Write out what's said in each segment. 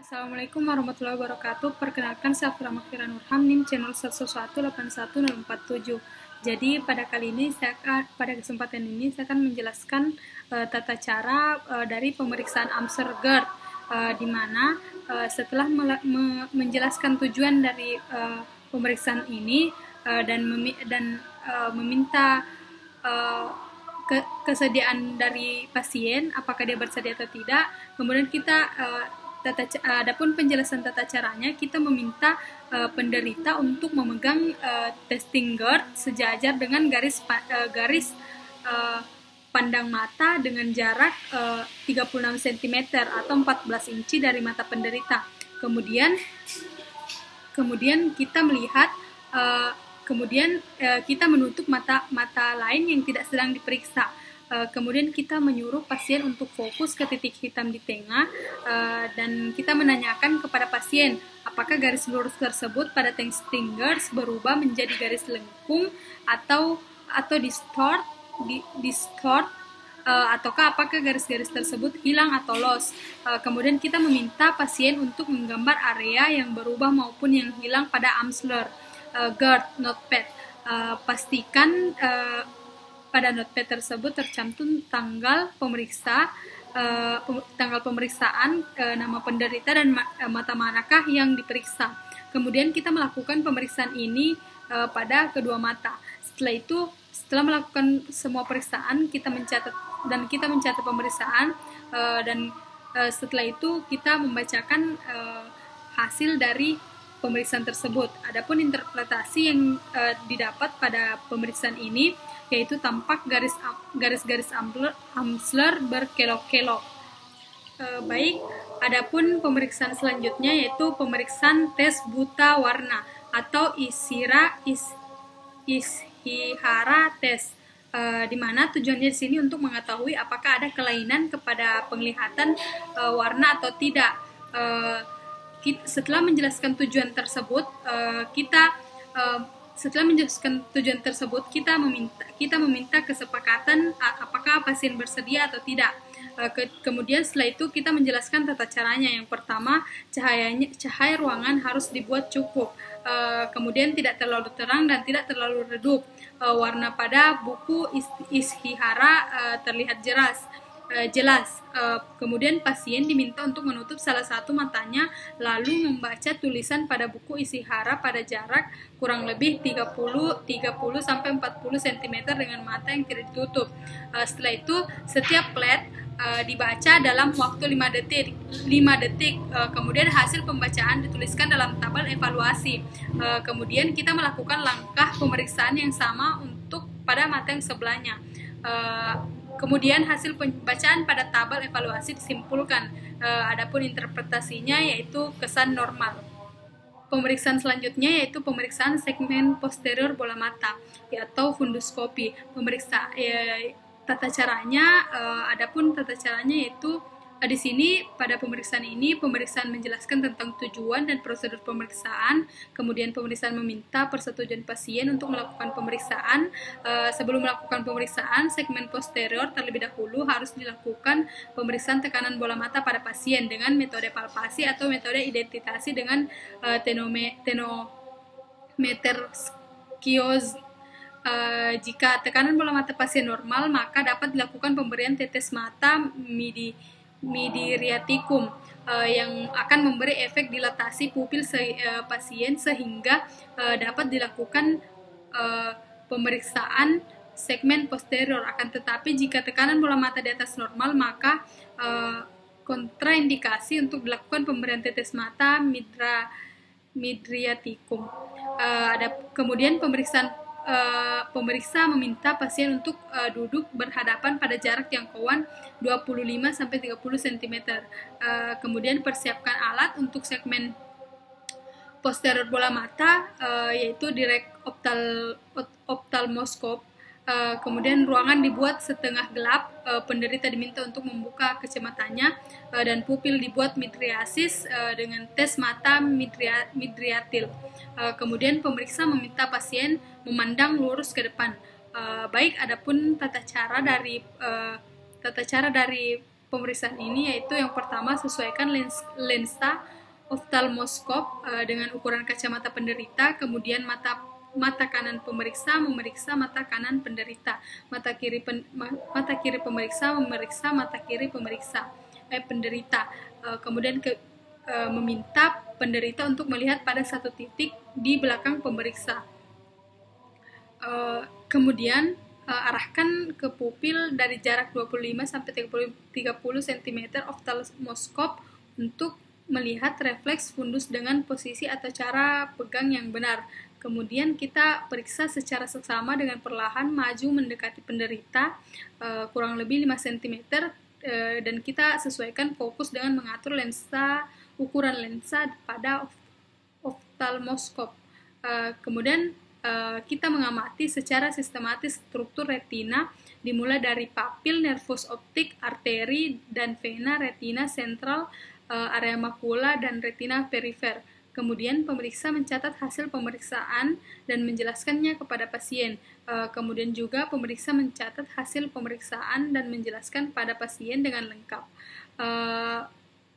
Assalamualaikum warahmatullahi wabarakatuh. Perkenalkan, saya Fira Makfira Nurham, NIM channel 1181047. Jadi pada kali ini pada kesempatan ini saya akan menjelaskan tata cara dari pemeriksaan Amsler GERD, di mana setelah menjelaskan tujuan dari pemeriksaan ini dan meminta kesediaan dari pasien, apakah dia bersedia atau tidak. Kemudian kita adapun penjelasan tata caranya, kita meminta penderita untuk memegang testing GERD sejajar dengan garis pandang mata dengan jarak 36 cm atau 14 inci dari mata penderita. Kemudian kita melihat kita menutup mata lain yang tidak sedang diperiksa. Kemudian kita menyuruh pasien untuk fokus ke titik hitam di tengah, dan kita menanyakan kepada pasien apakah garis lurus tersebut pada testing GERD berubah menjadi garis lengkung atau distort, ataukah apakah garis-garis tersebut hilang atau loss. Kemudian kita meminta pasien untuk menggambar area yang berubah maupun yang hilang pada Amsler GERD notepad. Pastikan pada notepad tersebut tercantum tanggal pemeriksaan, nama penderita, dan mata manakah yang diperiksa. Kemudian kita melakukan pemeriksaan ini pada kedua mata. Setelah melakukan semua pemeriksaan, kita mencatat pemeriksaan, dan setelah itu kita membacakan hasil dari pemeriksaan tersebut. Adapun interpretasi yang didapat pada pemeriksaan ini yaitu tampak garis-garis Amsler berkelok-kelok. Baik, adapun pemeriksaan selanjutnya yaitu pemeriksaan tes buta warna atau Ishihara test, di mana tujuannya di sini untuk mengetahui apakah ada kelainan kepada penglihatan warna atau tidak. Setelah menjelaskan tujuan tersebut, kita meminta kesepakatan apakah pasien bersedia atau tidak. Kemudian setelah itu kita menjelaskan tata caranya. Yang pertama, cahaya ruangan harus dibuat cukup, kemudian tidak terlalu terang dan tidak terlalu redup. Warna pada buku Ishihara terlihat jelas. Kemudian pasien diminta untuk menutup salah satu matanya lalu membaca tulisan pada buku Ishihara pada jarak kurang lebih 30-40 cm dengan mata yang tidak ditutup. Setelah itu setiap plat dibaca dalam waktu 5 detik. Kemudian hasil pembacaan dituliskan dalam tabel evaluasi. Kemudian kita melakukan langkah pemeriksaan yang sama untuk pada mata yang sebelahnya. Kemudian hasil pembacaan pada tabel evaluasi disimpulkan. Adapun interpretasinya yaitu kesan normal. Pemeriksaan selanjutnya yaitu pemeriksaan segmen posterior bola mata atau funduskopi. Adapun tata caranya yaitu di sini pada pemeriksaan ini, pemeriksaan menjelaskan tentang tujuan dan prosedur pemeriksaan. Kemudian pemeriksaan meminta persetujuan pasien untuk melakukan pemeriksaan. Sebelum melakukan pemeriksaan segmen posterior, terlebih dahulu harus dilakukan pemeriksaan tekanan bola mata pada pasien dengan metode palpasi atau metode identitasi dengan tenometer skios. Jika tekanan bola mata pasien normal, maka dapat dilakukan pemberian tetes mata mydriaticum yang akan memberi efek dilatasi pupil pasien sehingga dapat dilakukan pemeriksaan segmen posterior. Akan tetapi jika tekanan bola mata di atas normal, maka kontraindikasi untuk dilakukan pemberian tetes mata mydriaticum. Kemudian pemeriksa meminta pasien untuk duduk berhadapan pada jarak jangkauan 25-30 cm. Kemudian persiapkan alat untuk segmen posterior bola mata, yaitu direct ophthalmoscope. Kemudian ruangan dibuat setengah gelap. Penderita diminta untuk membuka kacamatanya, dan pupil dibuat midriasis dengan tes mata midriatil. Kemudian pemeriksa meminta pasien memandang lurus ke depan. Baik, adapun tata cara dari pemeriksaan ini, yaitu yang pertama sesuaikan lensa oftalmoskop dengan ukuran kacamata penderita, kemudian mata kanan pemeriksa memeriksa mata kanan penderita, mata kiri pemeriksa memeriksa mata kiri penderita, kemudian meminta penderita untuk melihat pada satu titik di belakang pemeriksa. Kemudian arahkan ke pupil dari jarak 25 sampai 30 cm oftalmoskop untuk melihat refleks fundus dengan posisi atau cara pegang yang benar. Kemudian kita periksa secara seksama dengan perlahan maju mendekati penderita kurang lebih 5 cm dan kita sesuaikan fokus dengan mengatur ukuran lensa pada oftalmoskop. Kemudian kita mengamati secara sistematis struktur retina dimulai dari papil, nervus optik, arteri, dan vena, retina sentral, area makula, dan retina perifer. Kemudian pemeriksa mencatat hasil pemeriksaan dan menjelaskannya kepada pasien. Kemudian juga pemeriksa mencatat hasil pemeriksaan dan menjelaskan pada pasien dengan lengkap.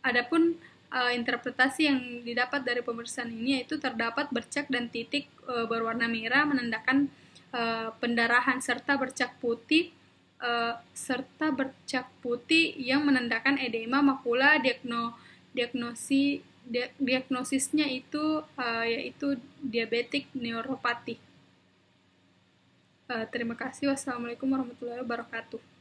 Adapun interpretasi yang didapat dari pemeriksaan ini yaitu terdapat bercak dan titik berwarna merah menandakan pendarahan serta bercak putih yang menandakan edema makula. Diagnosisnya itu yaitu diabetik neuropati. Terima kasih. Wassalamualaikum warahmatullahi wabarakatuh.